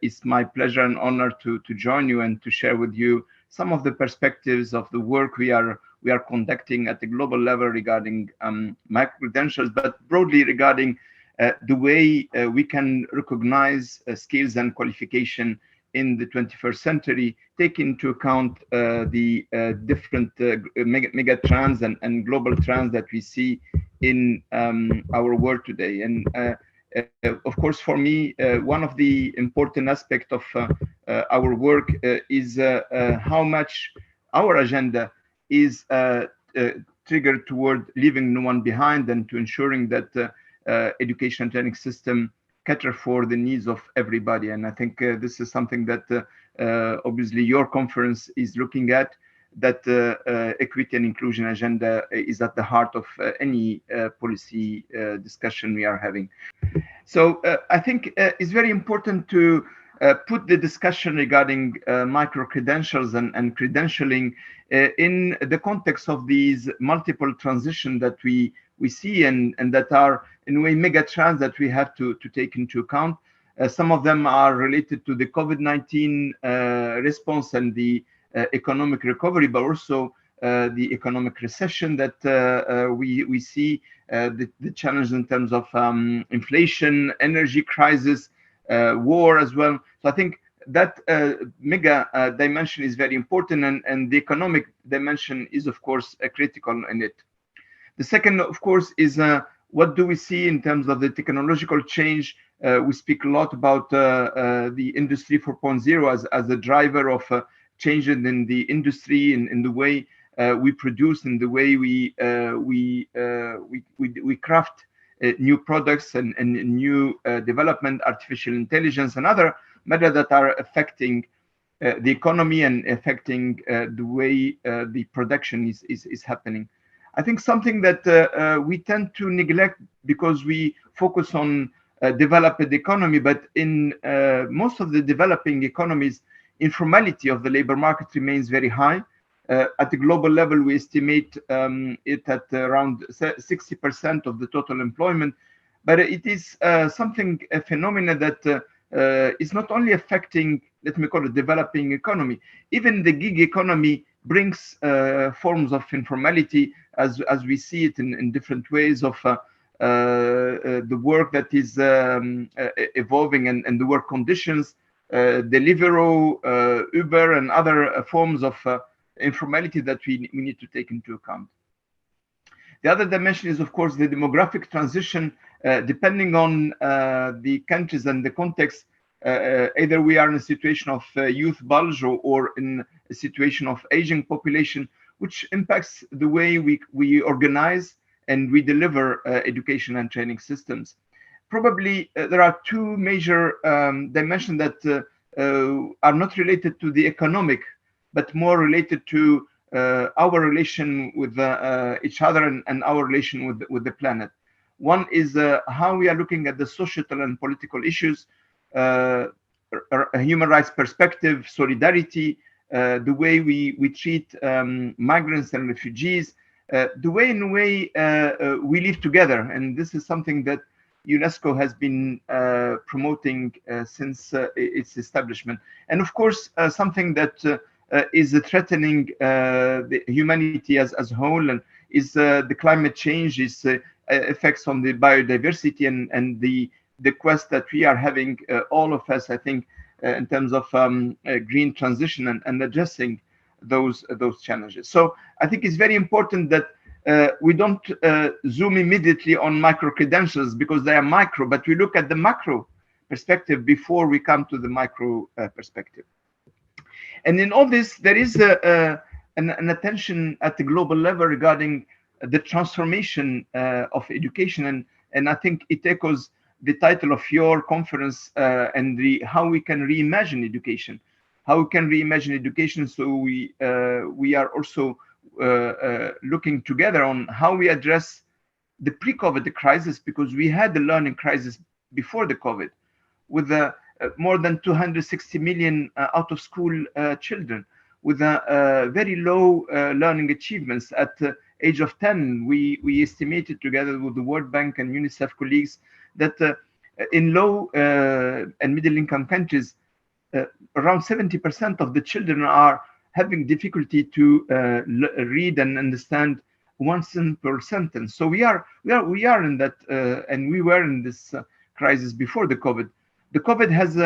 it's my pleasure and honor to join you and to share with you some of the perspectives of the work we are conducting at the global level regarding micro-credentials, but broadly regarding the way we can recognize skills and qualification in the 21st century, take into account the different mega trends and global trends that we see in our world today. And of course, for me, one of the important aspects of our work is how much our agenda is triggered toward leaving no one behind and to ensuring that education and training system cater for the needs of everybody. And I think this is something that obviously your conference is looking at, that equity and inclusion agenda is at the heart of any policy discussion we are having. So I think it's very important to put the discussion regarding micro-credentials and credentialing in the context of these multiple transitions that we see and that are in a way mega trends that we have to take into account. Some of them are related to the COVID-19 response and the economic recovery, but also the economic recession that we see, the challenge in terms of inflation, energy crisis, war as well. So I think that mega dimension is very important, and the economic dimension is, of course, critical in it. The second, of course, is what do we see in terms of the technological change? We speak a lot about the Industry 4.0 as a driver of changes in the industry, in the way we produce, in the way we craft new products and new development, artificial intelligence, and other matters that are affecting the economy and affecting the way the production is happening. I think something that we tend to neglect because we focus on developed economy, but in most of the developing economies, informality of the labor market remains very high. At the global level, we estimate it at around 60% of the total employment, but it is a phenomenon that is not only affecting, let me call it, developing economy. Even the gig economy brings forms of informality as we see it in different ways of the work that is evolving and the work conditions, Deliveroo, Uber, and other forms of informality that we need to take into account. The other dimension is, of course, the demographic transition. Depending on the countries and the context, either we are in a situation of youth bulge or in a situation of aging population, which impacts the way we organize and we deliver education and training systems. Probably there are two major dimensions that are not related to the economic, but more related to our relation with each other and our relation with the planet. One is how we are looking at the societal and political issues, a human rights perspective, solidarity, the way we treat migrants and refugees, the way in way we live together. And this is something that UNESCO has been promoting since its establishment. And of course, something that is threatening the humanity as a whole, and is the climate change, is effects on the biodiversity and the quest that we are having, all of us, I think, in terms of green transition and addressing those challenges. So I think it's very important that we don't zoom immediately on micro credentials because they are micro, but we look at the macro perspective before we come to the micro perspective. And in all this, there is an attention at the global level regarding the transformation of education, and I think it echoes the title of your conference and how we can reimagine education. How we can reimagine education, so we are also looking together on how we address the pre-COVID crisis, because we had the learning crisis before the COVID, with more than 260 million out of school children, with very low learning achievements. At the age of 10, we estimated together with the World Bank and UNICEF colleagues that in low and middle income countries, around 70% of the children are having difficulty to read and understand one simple sentence. So we are in that, and we were in this crisis before the COVID. The COVID has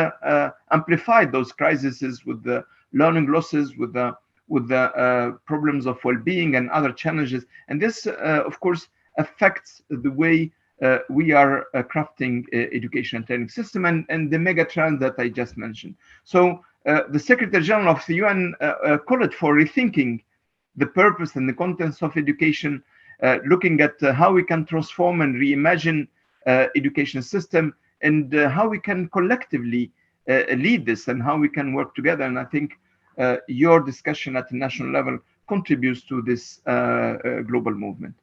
amplified those crises with the learning losses, with the problems of well-being and other challenges. And this, of course, affects the way we are crafting education and training system and the mega trend that I just mentioned. So the Secretary General of the UN called for rethinking the purpose and the contents of education, looking at how we can transform and reimagine education system, and how we can collectively lead this and how we can work together. And I think your discussion at the national level contributes to this global movement.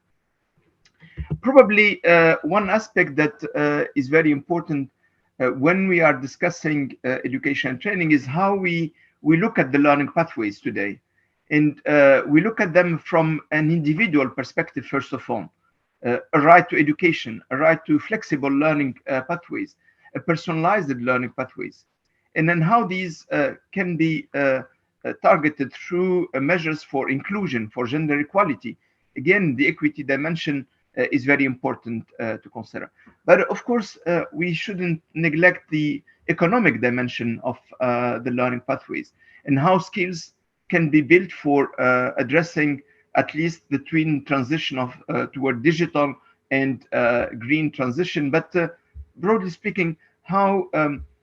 Probably one aspect that is very important when we are discussing education and training is how we look at the learning pathways today. And we look at them from an individual perspective, first of all. A right to education, a right to flexible learning pathways, a personalized learning pathways, and then how these can be targeted through measures for inclusion, for gender equality. Again, the equity dimension is very important to consider. But of course, we shouldn't neglect the economic dimension of the learning pathways and how skills can be built for addressing at least the twin transition of toward digital and green transition. But broadly speaking, how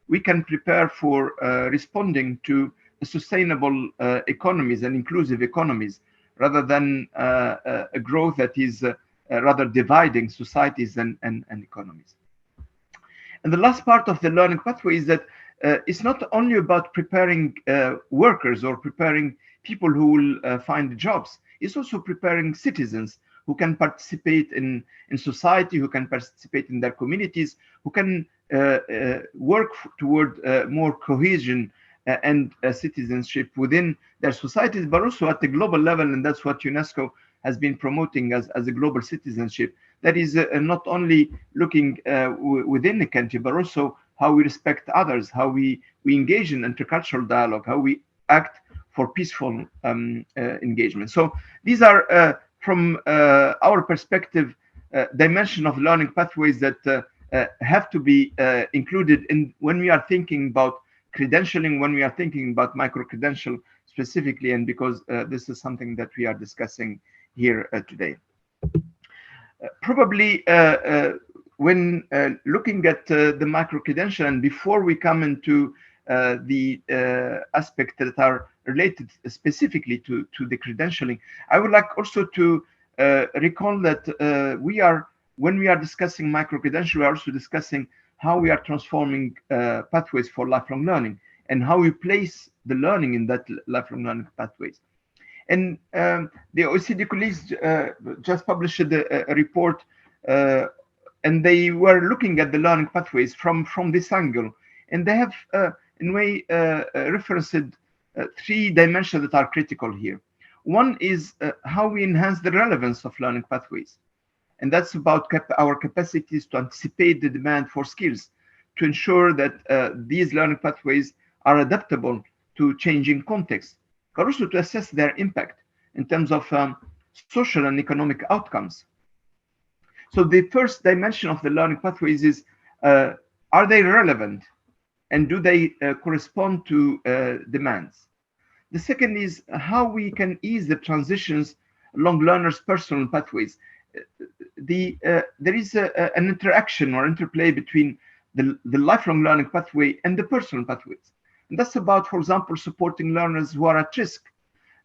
we can prepare for responding to sustainable economies and inclusive economies, rather than a growth that is rather dividing societies and economies. And the last part of the learning pathway is that it's not only about preparing workers or preparing people who will find jobs. It's also preparing citizens who can participate in society, who can participate in their communities, who can work toward more cohesion and citizenship within their societies, but also at the global level. And that's what UNESCO has been promoting as a global citizenship. That is not only looking within the country, but also how we respect others, how we engage in intercultural dialogue, how we act for peaceful engagement. So these are, from our perspective, dimension of learning pathways that have to be included in when we are thinking about credentialing, when we are thinking about micro-credential specifically, and because this is something that we are discussing here today. Probably when looking at the micro-credential, and before we come into the aspects that are related specifically to the credentialing, I would like also to recall that when we are discussing micro-credential, we are also discussing how we are transforming pathways for lifelong learning and how we place the learning in that lifelong learning pathways. And the OECD colleagues just published a report, and they were looking at the learning pathways from this angle. And they have, in a way, referenced three dimensions that are critical here. One is how we enhance the relevance of learning pathways. And that's about our capacities to anticipate the demand for skills, to ensure that these learning pathways are adaptable to changing contexts, but also to assess their impact in terms of social and economic outcomes. So the first dimension of the learning pathways is, are they relevant? And do they correspond to demands? The second is how we can ease the transitions along learners' personal pathways. There is an interaction or interplay between the lifelong learning pathway and the personal pathways. And that's about, for example, supporting learners who are at risk.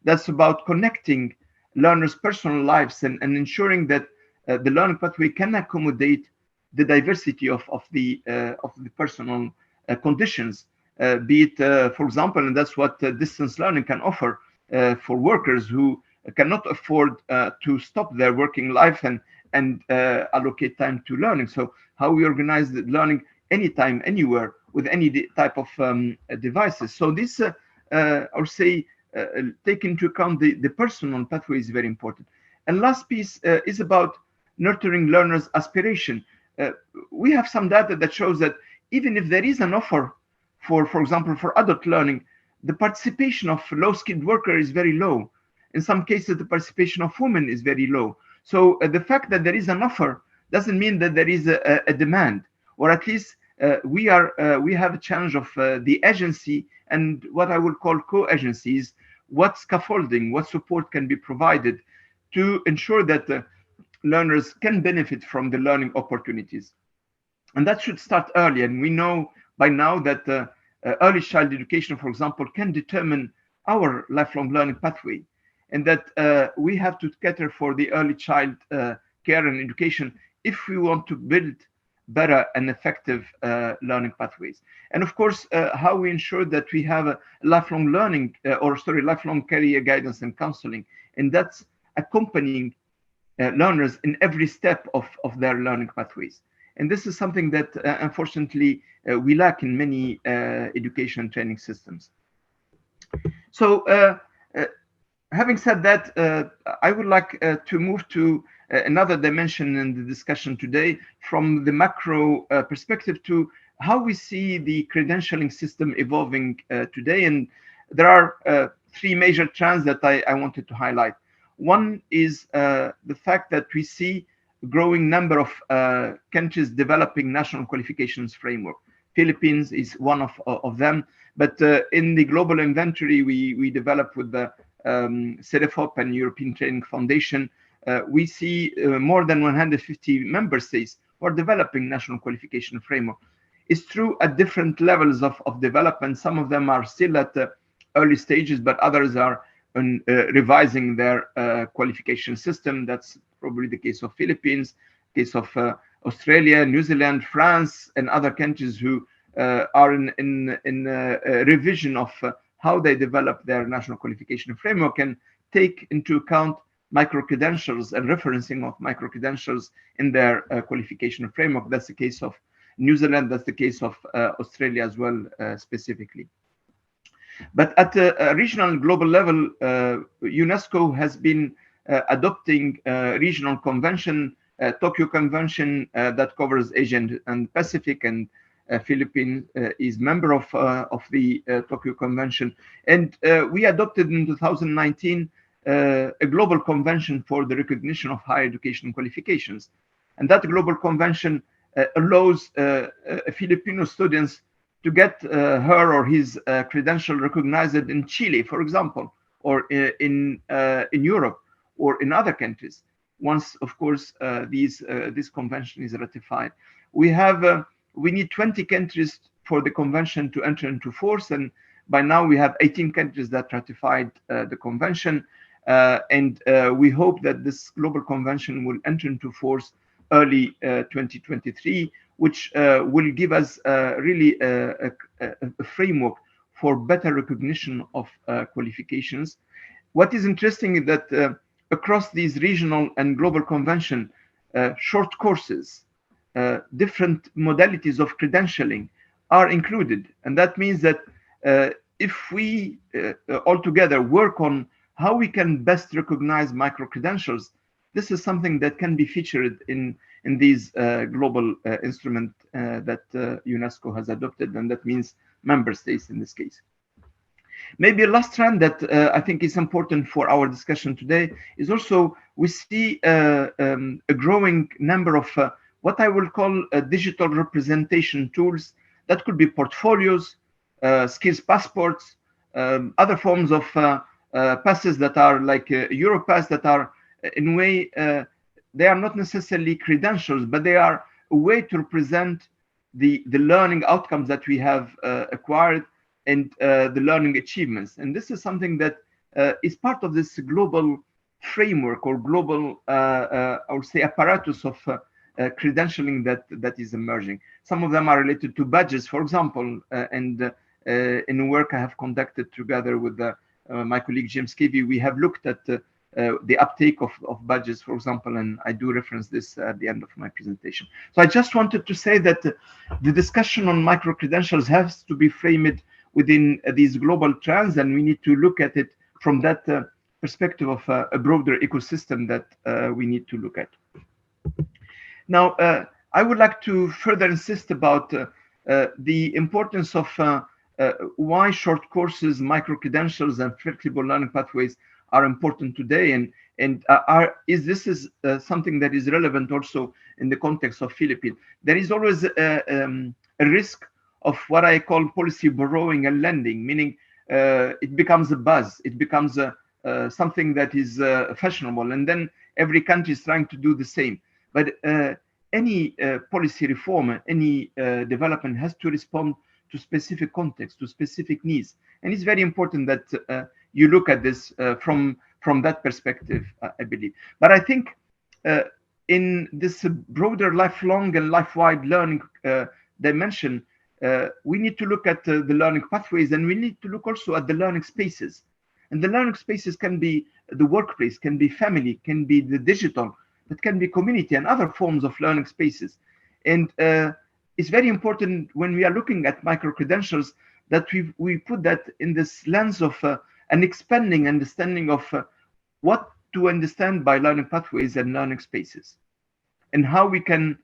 That's about connecting learners' personal lives and ensuring that the learning pathway can accommodate the diversity of the personal conditions, be it, for example, and that's what distance learning can offer for workers who cannot afford to stop their working life and allocate time to learning. So how we organize the learning anytime, anywhere, with any type of devices. So this, I would say, take into account the personal pathway is very important. And last piece is about nurturing learners' aspiration. We have some data that shows that even if there is an offer for example, for adult learning, the participation of low-skilled workers is very low. In some cases, the participation of women is very low. So the fact that there is an offer doesn't mean that there is a demand, or at least we have a challenge of the agency and what I would call co-agencies. What scaffolding, what support can be provided to ensure that learners can benefit from the learning opportunities? And that should start early. And we know by now that early child education, for example, can determine our lifelong learning pathway, and that we have to cater for the early child care and education if we want to build better and effective learning pathways. And of course, how we ensure that we have a lifelong learning, lifelong career guidance and counseling, and that's accompanying learners in every step of their learning pathways. And this is something that unfortunately we lack in many education and training systems. So having said that, I would like to move to another dimension in the discussion today, from the macro perspective to how we see the credentialing system evolving today. And there are three major trends that I wanted to highlight. One is the fact that we see a growing number of countries developing national qualifications framework. Philippines is one of them, but in the global inventory we developed with the CEDEFOP and European Training Foundation, we see more than 150 member states who are developing national qualification framework. It's true at different levels of development. Some of them are still at the early stages, but others are revising their qualification system. That's probably the case of Philippines, case of Australia, New Zealand, France, and other countries who are in revision of how they develop their national qualification framework and take into account micro-credentials and referencing of micro-credentials in their qualification framework. That's the case of New Zealand, that's the case of Australia as well, specifically. But at a regional and global level, UNESCO has been adopting regional convention, Tokyo Convention, that covers Asia and Pacific, and Philippines is member of the Tokyo Convention. And we adopted in 2019 a global convention for the recognition of higher education qualifications. And that global convention allows Filipino students to get her or his credential recognized in Chile, for example, or in Europe or in other countries. Once, of course, this convention is ratified, we need 20 countries for the convention to enter into force, and by now we have 18 countries that ratified the convention, and we hope that this global convention will enter into force early 2023, which will give us really a framework for better recognition of qualifications. What is interesting is that across these regional and global convention, short courses, different modalities of credentialing are included. And that means that if we all together work on how we can best recognize micro-credentials, this is something that can be featured in these global instrument that UNESCO has adopted, and that means member states in this case. Maybe a last trend that I think is important for our discussion today is also we see a growing number of what I will call digital representation tools. That could be portfolios, skills passports, other forms of passes that are like Europass, that are in a way, they are not necessarily credentials, but they are a way to represent the learning outcomes that we have acquired and the learning achievements. And this is something that is part of this global framework or global, I would say, apparatus of credentialing that is emerging. Some of them are related to badges, for example, and in a work I have conducted together with my colleague James Kivy, we have looked at the uptake of badges, for example, and I do reference this at the end of my presentation. So I just wanted to say that the discussion on micro-credentials has to be framed within these global trends, and we need to look at it from that perspective of a broader ecosystem that we need to look at. Now, I would like to further insist about the importance of why short courses, micro-credentials, and flexible learning pathways are important today, and this is something that is relevant also in the context of Philippines. There is always a risk of what I call policy borrowing and lending, meaning it becomes a buzz, it becomes something that is fashionable, and then every country is trying to do the same. But any policy reform, any development has to respond to specific context, to specific needs. And it's very important that you look at this from that perspective, I believe. But I think in this broader lifelong and life-wide learning dimension, we need to look at the learning pathways, and we need to look also at the learning spaces. And the learning spaces can be the workplace, can be family, can be the digital, but can be community and other forms of learning spaces. And it's very important when we are looking at micro-credentials that we put that in this lens of an expanding understanding of what to understand by learning pathways and learning spaces, and how we can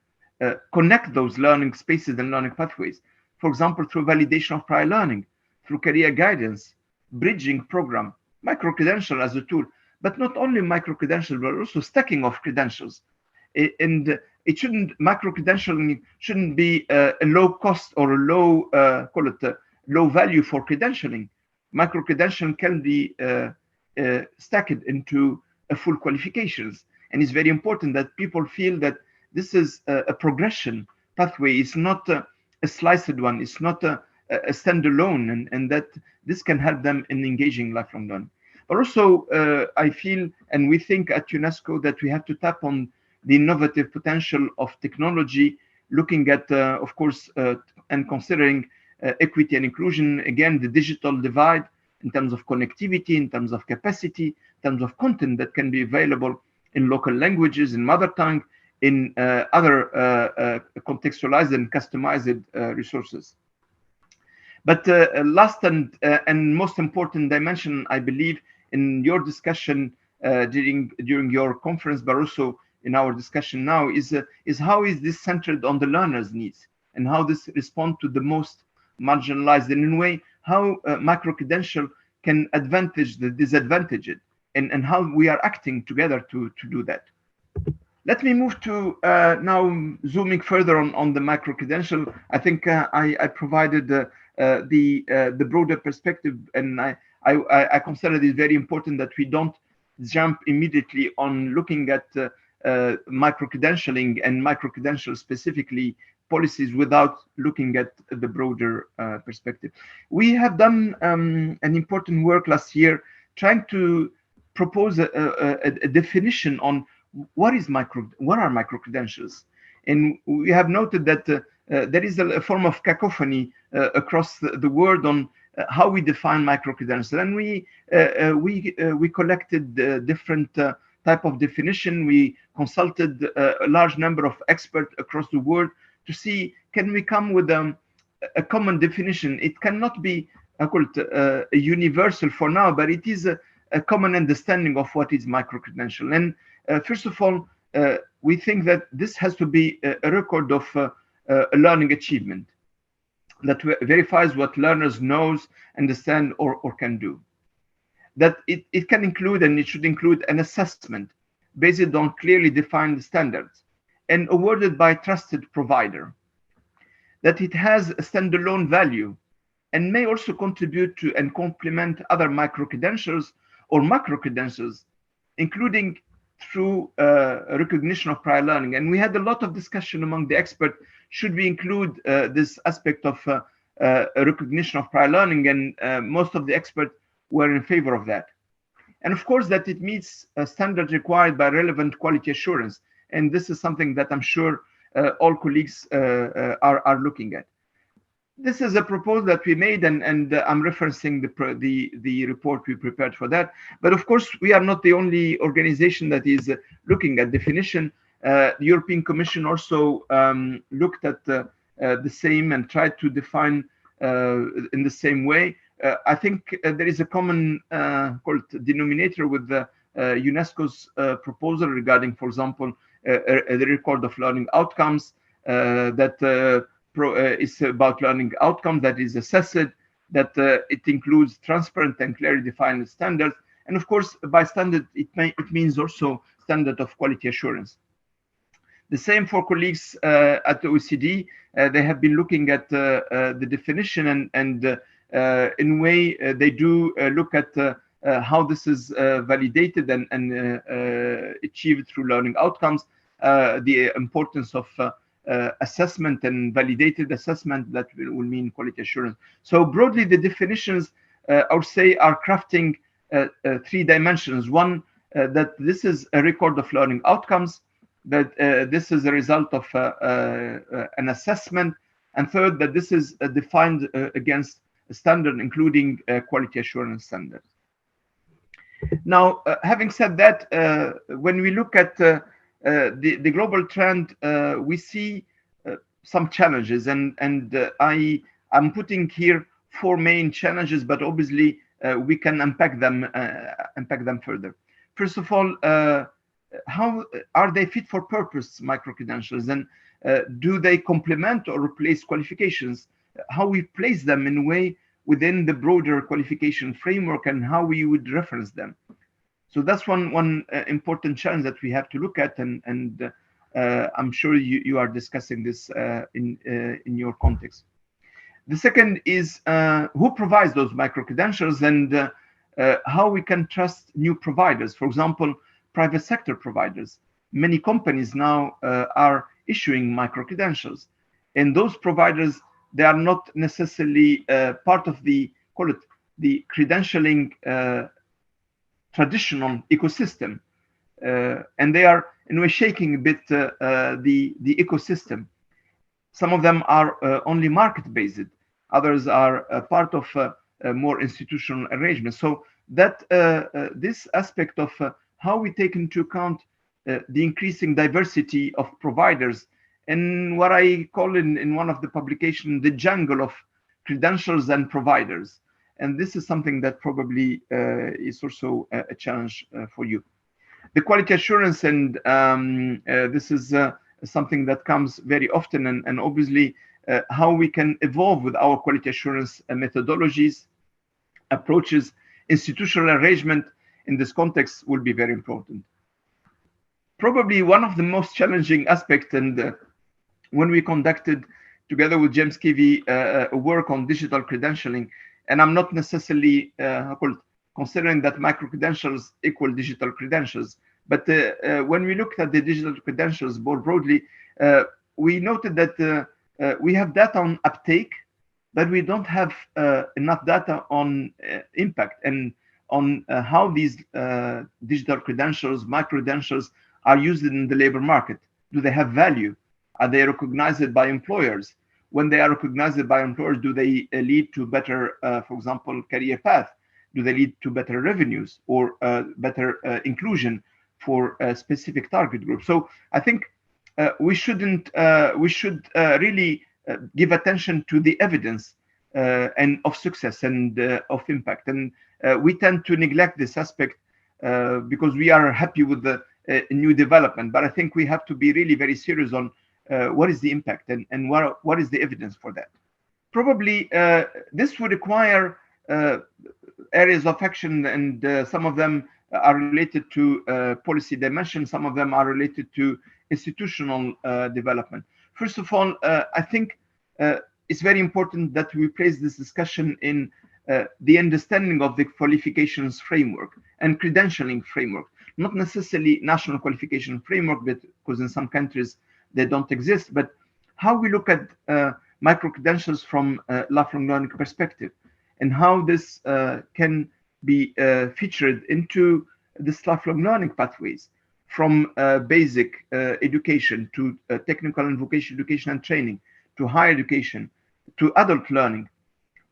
connect those learning spaces and learning pathways. For example, through validation of prior learning, through career guidance, bridging program, micro-credential as a tool, but not only micro-credential, but also stacking of credentials. And it shouldn't, micro-credentialing shouldn't be a low cost or a low, call it a low value for credentialing. Micro-credentialing can be stacked into a full qualifications. And it's very important that people feel that this is a progression pathway. It's not a sliced one. It's not a standalone, and that this can help them in engaging lifelong learning. But also, I feel, and we think at UNESCO, that we have to tap on the innovative potential of technology, looking at, of course, and considering equity and inclusion, again, the digital divide in terms of connectivity, in terms of capacity, in terms of content that can be available in local languages, in mother tongue, in other contextualized and customized resources. But last and most important dimension, I believe, in your discussion during your conference, but also in our discussion now, is how is this centered on the learner's needs, and how this respond to the most marginalized, and in a way, how micro-credential can advantage the disadvantaged, and how we are acting together to do that. Let me move to now zooming further on the micro-credential. I think I provided the broader perspective, and I consider it very important that we don't jump immediately on looking at micro-credentialing and micro-credential specifically policies without looking at the broader perspective. We have done an important work last year trying to propose a definition on what are micro-credentials. And we have noted that there is a form of cacophony across the world on how we define micro-credentials. And we collected different type of definition. We consulted a large number of experts across the world to see, can we come with a common definition? It cannot be a universal for now, but it is a common understanding of what is micro-credential. And first of all, we think that this has to be a record of a learning achievement that verifies what learners knows, understand, or can do. That it can include, and it should include, an assessment based on clearly defined standards and awarded by a trusted provider. That it has a standalone value and may also contribute to and complement other micro-credentials or macro-credentials, including through recognition of prior learning. And we had a lot of discussion among the experts, should we include this aspect of recognition of prior learning, and most of the experts were in favor of that. And of course that it meets standards required by relevant quality assurance. And this is something that I'm sure all colleagues are looking at. This is a proposal that we made, and I'm referencing the report we prepared for that. But of course, we are not the only organization that is looking at definition. The European Commission also looked at the same and tried to define in the same way. I think there is a common denominator with the UNESCO's proposal regarding, for example, the record of learning outcomes, that is about learning outcomes that is assessed, that it includes transparent and clearly defined standards. And of course, by standard, it means also standard of quality assurance. The same for colleagues at the OECD. They have been looking at the definition, and in a way, they do look at how this is validated and achieved through learning outcomes, the importance of assessment and validated assessment that will mean quality assurance. So broadly, the definitions, I would say, are crafting 3 dimensions. One, that this is a record of learning outcomes, that this is a result of an assessment, and third, that this is defined against a standard, including quality assurance standards. Now, having said that, when we look at the global trend, we see some challenges, and I'm putting here 4 main challenges, but obviously we can unpack them further. First of all, how are they fit for purpose, micro-credentials, and do they complement or replace qualifications? How we place them in a way within the broader qualification framework, and how we would reference them. So that's one important challenge that we have to look at, and I'm sure you are discussing this in your context. The second is who provides those micro-credentials, and how we can trust new providers. For example, private sector providers. Many companies now are issuing micro-credentials, and those providers, they are not necessarily part of the, call it, the credentialing traditional ecosystem, and they are in a way shaking a bit the ecosystem. Some of them are only market-based, others are part of more institutional arrangements. So that this aspect of how we take into account the increasing diversity of providers, and what I call in one of the publications, the jungle of credentials and providers. And this is something that probably is also a challenge for you. The quality assurance, and this is something that comes very often, and obviously how we can evolve with our quality assurance methodologies, approaches, institutional arrangement in this context will be very important. Probably one of the most challenging aspects, and when we conducted together with James Kivy a work on digital credentialing, and I'm not necessarily considering that micro-credentials equal digital credentials, but when we looked at the digital credentials more broadly, we noted that we have data on uptake, but we don't have enough data on impact and on how these digital credentials, micro-credentials, are used in the labor market. Do they have value? Are they recognized by employers? When they are recognized by employers, do they lead to better, for example, career path? Do they lead to better revenues or better inclusion for a specific target group? So I think we should really give attention to the evidence and of success and of impact. And we tend to neglect this aspect because we are happy with the new development. But I think we have to be really very serious on what is the impact and what is the evidence for that. Probably this would require areas of action, and some of them are related to policy dimension, some of them are related to institutional development. First of all, I think it's very important that we place this discussion in the understanding of the qualifications framework and credentialing framework, not necessarily national qualification framework, because in some countries they don't exist, but how we look at micro-credentials from a lifelong learning perspective, and how this can be featured into this lifelong learning pathways, from basic education to technical and vocational education and training, to higher education, to adult learning,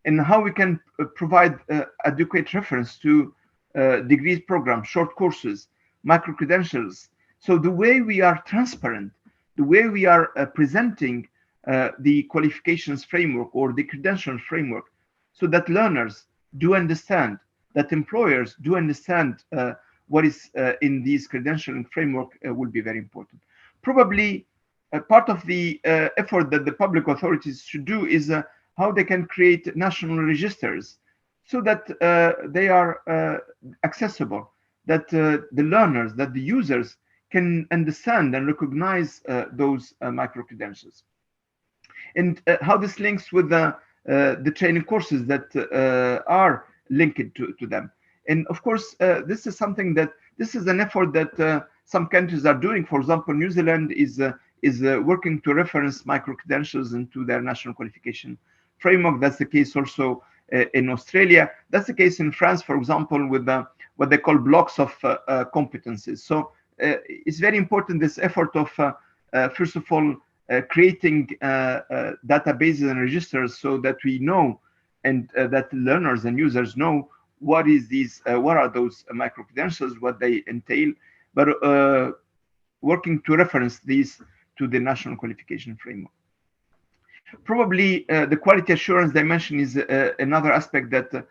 and how we can provide adequate reference to degrees programs, short courses, micro-credentials. So the way we are transparent, the way we are presenting the qualifications framework or the credential framework, so that learners do understand, that employers do understand what is in these credentialing framework will be very important. Probably part of the effort that the public authorities should do is how they can create national registers so that they are accessible, that the learners, that the users can understand and recognize those micro-credentials. And how this links with the training courses that are linked to them. And of course, this is something that, this is an effort that some countries are doing. For example, New Zealand is working to reference micro-credentials into their national qualification framework. That's the case also in Australia. That's the case in France, for example, with what they call blocks of competencies. So it's very important, this effort of, first of all, creating databases and registers so that we know, and that learners and users know what is these, what are those micro-credentials, what they entail, but working to reference these to the national qualification framework. Probably the quality assurance dimension is another aspect that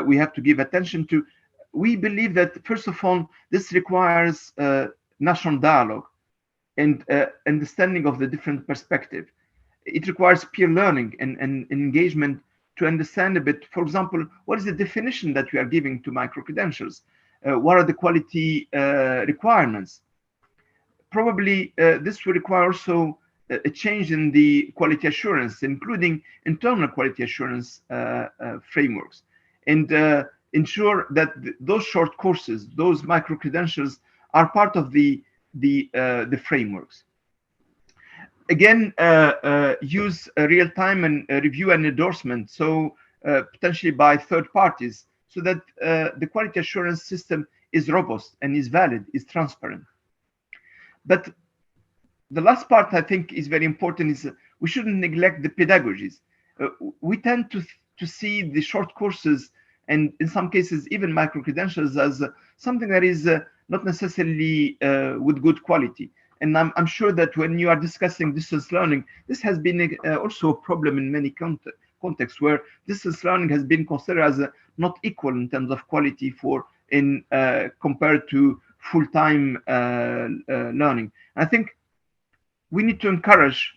we have to give attention to. We believe that, first of all, this requires national dialogue and understanding of the different perspective. It requires peer learning and engagement to understand a bit, for example, what is the definition that we are giving to micro-credentials? What are the quality requirements? Probably this will require also a change in the quality assurance, including internal quality assurance frameworks, and ensure that those short courses, those micro-credentials, are part of the frameworks. Again, use real-time and review and endorsement, so potentially by third parties, so that the quality assurance system is robust and is valid, is transparent. But the last part I think is very important is we shouldn't neglect the pedagogies. We tend to see the short courses, and in some cases even micro-credentials, as something that is not necessarily with good quality. And I'm sure that when you are discussing distance learning, this has been also a problem in many contexts where distance learning has been considered as not equal in terms of quality compared to full-time learning. I think we need to encourage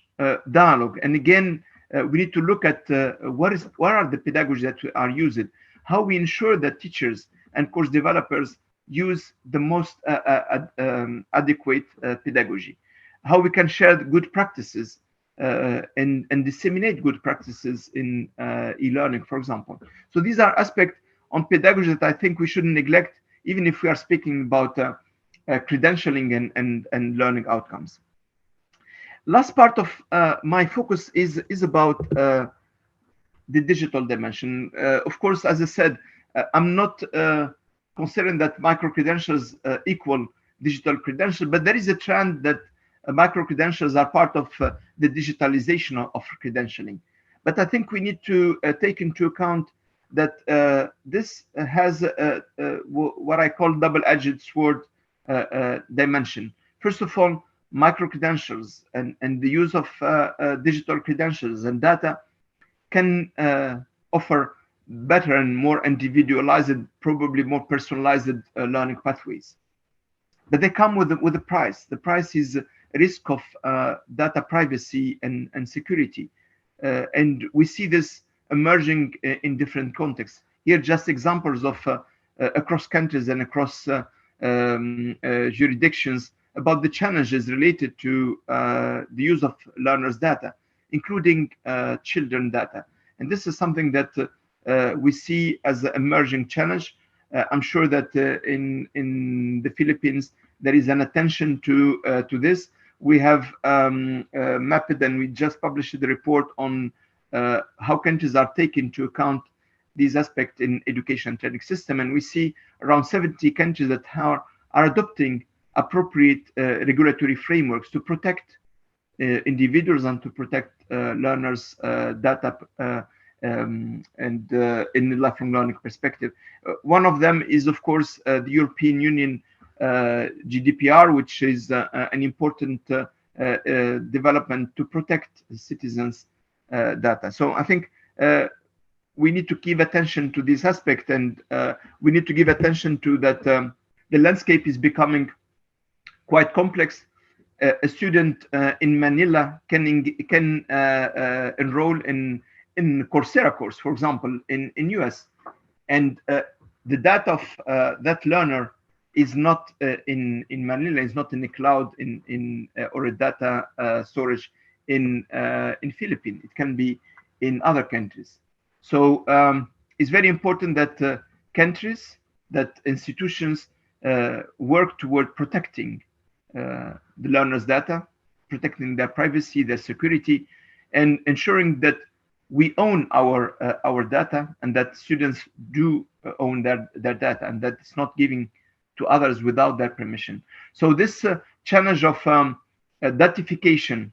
dialogue, and again, we need to look at what are the pedagogies that are used, how we ensure that teachers and course developers use the most adequate pedagogy, how we can share good practices and disseminate good practices in e-learning, for example. So these are aspects on pedagogy that I think we shouldn't neglect, even if we are speaking about credentialing and learning outcomes. Last part of my focus is about the digital dimension. Of course, as I said, I'm not considering that micro-credentials equal digital credentials, but there is a trend that micro-credentials are part of the digitalization of credentialing. But I think we need to take into account that this has what I call double-edged sword dimension. First of all, micro-credentials and the use of digital credentials and data can offer better and more individualized, probably more personalized learning pathways. But they come with a price. The price is a risk of data privacy and security. And we see this emerging in different contexts. Here, just examples of across countries and across jurisdictions about the challenges related to the use of learners' data, including children data. And this is something that we see as an emerging challenge. I'm sure that in the Philippines, there is an attention to this. We have mapped, and we just published the report on how countries are taking into account these aspects in education and training system. And we see around 70 countries that are adopting appropriate regulatory frameworks to protect individuals and to protect learners' data and in the lifelong learning perspective. One of them is, of course, the European Union GDPR, which is an important development to protect citizens' data. So I think we need to give attention to this aspect, and we need to give attention to that the landscape is becoming quite complex, a student in Manila can enroll in Coursera course, for example, in US, and the data of that learner is not in Manila, is not in the cloud or a data storage in Philippines. It can be in other countries. So it's very important that countries, that institutions work toward protecting the learners' data, protecting their privacy, their security, and ensuring that we own our data, and that students do own their data, and that it's not giving to others without their permission. So this challenge of datification,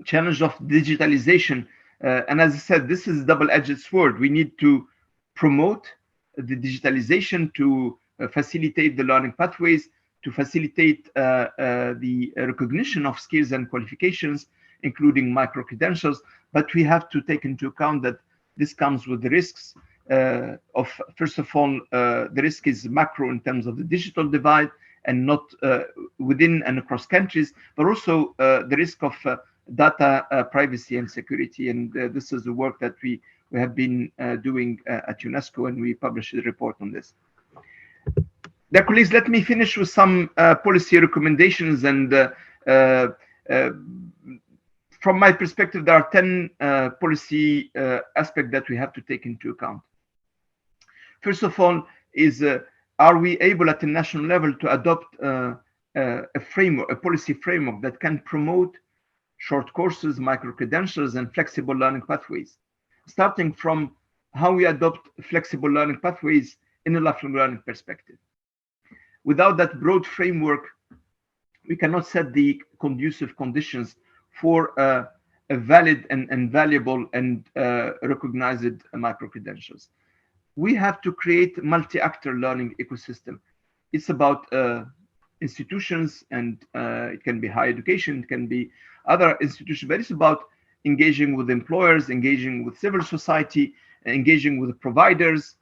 challenge of digitalization, and as I said, this is a double-edged sword. We need to promote the digitalization to facilitate the learning pathways, to facilitate the recognition of skills and qualifications, including micro-credentials, but we have to take into account that this comes with the risks of, first of all, the risk is macro in terms of the digital divide and not within and across countries, but also the risk of data privacy and security. And this is the work that we have been doing at UNESCO, and we published a report on this. Dear colleagues, let me finish with some policy recommendations. And from my perspective, there are 10 policy aspects that we have to take into account. First of all, is are we able at the national level to adopt a framework, a policy framework that can promote short courses, micro-credentials, and flexible learning pathways, starting from how we adopt flexible learning pathways in a lifelong learning perspective. Without that broad framework, we cannot set the conducive conditions for a valid and valuable and recognized micro-credentials. We have to create multi-actor learning ecosystem. It's about institutions, and it can be higher education, it can be other institutions, but it's about engaging with employers, engaging with civil society, engaging with providers,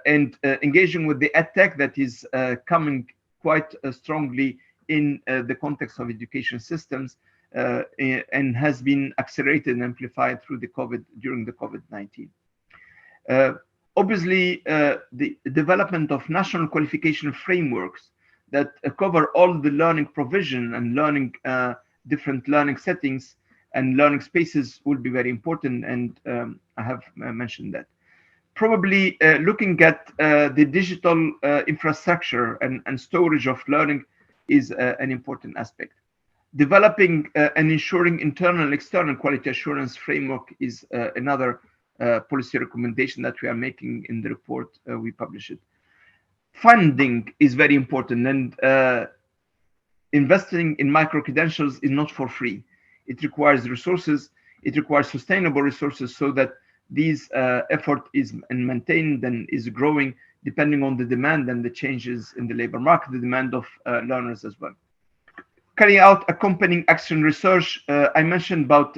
and engaging with the edtech that is coming quite strongly in the context of education systems and has been accelerated and amplified through during the COVID-19. Obviously, the development of national qualification frameworks that cover all the learning provision and learning different learning settings and learning spaces will be very important, and I have mentioned that. Probably looking at the digital infrastructure and storage of learning is an important aspect. Developing and ensuring internal and external quality assurance framework is another policy recommendation that we are making in the report we published. Funding is very important, and investing in micro-credentials is not for free. It requires resources, it requires sustainable resources so that this effort is maintained and is growing depending on the demand and the changes in the labor market, the demand of learners as well. Carrying out accompanying action research, I mentioned about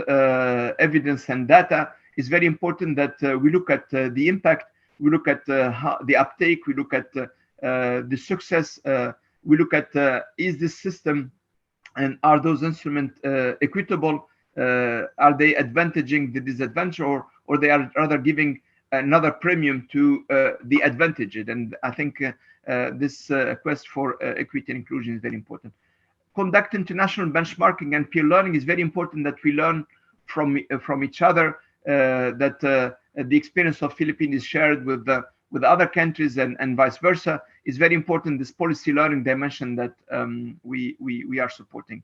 evidence and data. It's very important that we look at the impact, we look at the uptake, we look at the success, we look at is this system and are those instruments equitable? Are they advantaging the disadvantage, or they are rather giving another premium to the advantaged? And I think this quest for equity and inclusion is very important. Conduct international benchmarking and peer learning is very important, that we learn from each other, that the experience of Philippines is shared with other countries and vice versa. Is very important, this policy learning dimension that we are supporting.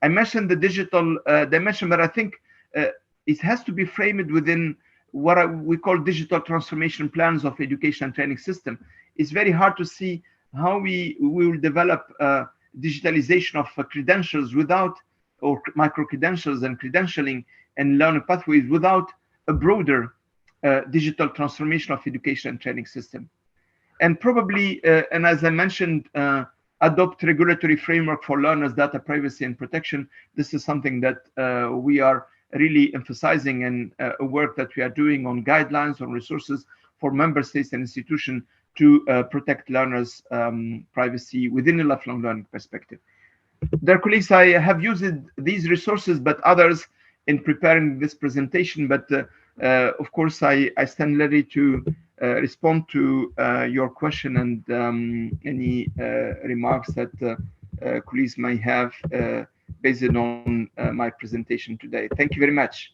I mentioned the digital dimension, but I think it has to be framed within what we call digital transformation plans of education and training system. It's very hard to see how we will develop digitalization of credentials without, or micro-credentials and credentialing and learning pathways without a broader digital transformation of education and training system. And probably, and as I mentioned, adopt regulatory framework for learners' data privacy and protection. This is something that we are really emphasizing, and a work that we are doing on guidelines, on resources for member states and institutions to protect learners' privacy within a lifelong learning perspective. Dear colleagues, I have used these resources, but others in preparing this presentation. But of course, I stand ready to respond to your question and any remarks that colleagues may have based on my presentation today. Thank you very much.